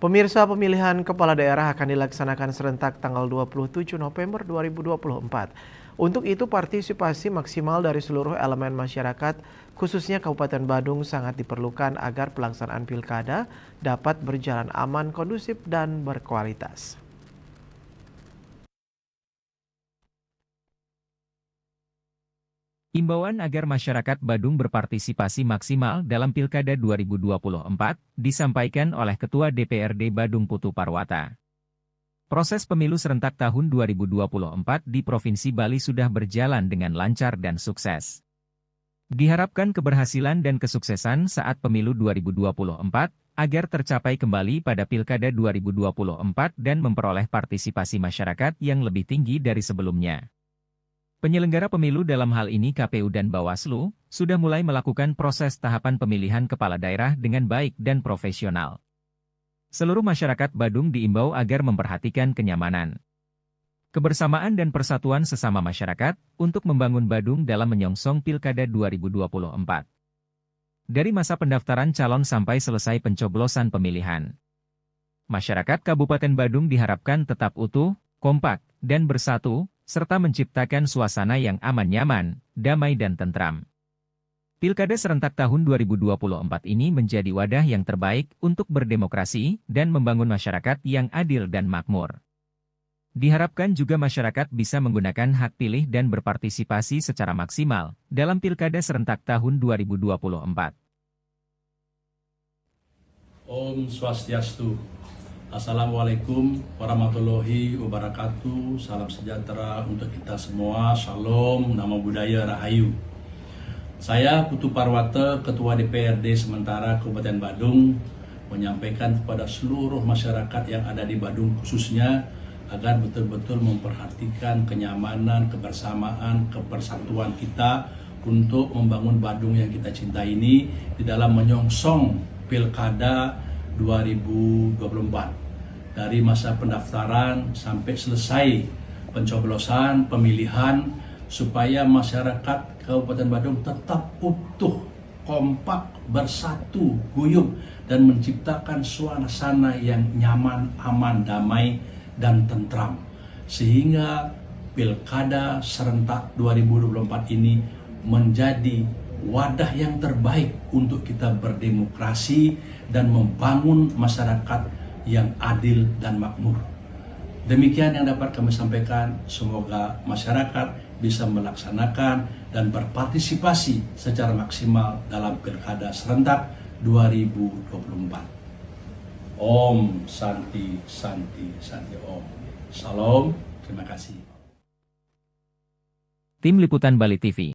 Pemirsa, pemilihan kepala daerah akan dilaksanakan serentak tanggal 27 November 2024. Untuk itu, partisipasi maksimal dari seluruh elemen masyarakat, khususnya Kabupaten Badung, sangat diperlukan agar pelaksanaan pilkada dapat berjalan aman, kondusif, dan berkualitas. Imbauan agar masyarakat Badung berpartisipasi maksimal dalam Pilkada 2024 disampaikan oleh Ketua DPRD Badung Putu Parwata. Proses pemilu serentak tahun 2024 di Provinsi Bali sudah berjalan dengan lancar dan sukses. Diharapkan keberhasilan dan kesuksesan saat pemilu 2024 agar tercapai kembali pada Pilkada 2024 dan memperoleh partisipasi masyarakat yang lebih tinggi dari sebelumnya. Penyelenggara pemilu dalam hal ini KPU dan Bawaslu, sudah mulai melakukan proses tahapan pemilihan kepala daerah dengan baik dan profesional. Seluruh masyarakat Badung diimbau agar memperhatikan kenyamanan, kebersamaan dan persatuan sesama masyarakat untuk membangun Badung dalam menyongsong Pilkada 2024. Dari masa pendaftaran calon sampai selesai pencoblosan pemilihan, masyarakat Kabupaten Badung diharapkan tetap utuh, kompak, dan bersatu, serta menciptakan suasana yang aman nyaman, damai dan tentram. Pilkada serentak tahun 2024 ini menjadi wadah yang terbaik untuk berdemokrasi dan membangun masyarakat yang adil dan makmur. Diharapkan juga masyarakat bisa menggunakan hak pilih dan berpartisipasi secara maksimal dalam Pilkada serentak tahun 2024. Om Swastiastu. Assalamualaikum warahmatullahi wabarakatuh. Salam sejahtera untuk kita semua. Shalom, nama budaya Rahayu. Saya Putu Parwata, Ketua DPRD sementara Kabupaten Badung, menyampaikan kepada seluruh masyarakat yang ada di Badung khususnya agar betul-betul memperhatikan kenyamanan, kebersamaan, kepersatuan kita untuk membangun Badung yang kita cintai ini di dalam menyongsong Pilkada 2024. Dari masa pendaftaran sampai selesai pencoblosan, pemilihan, supaya masyarakat Kabupaten Badung tetap utuh, kompak, bersatu, guyup, dan menciptakan suasana yang nyaman, aman, damai, dan tentram. Sehingga Pilkada serentak 2024 ini menjadi wadah yang terbaik untuk kita berdemokrasi dan membangun masyarakat yang adil dan makmur. Demikian yang dapat kami sampaikan. Semoga masyarakat bisa melaksanakan dan berpartisipasi secara maksimal dalam Pilkada serentak 2024. Om Santi Santi Santi Om. Salam. Terima kasih. Tim Liputan Bali TV.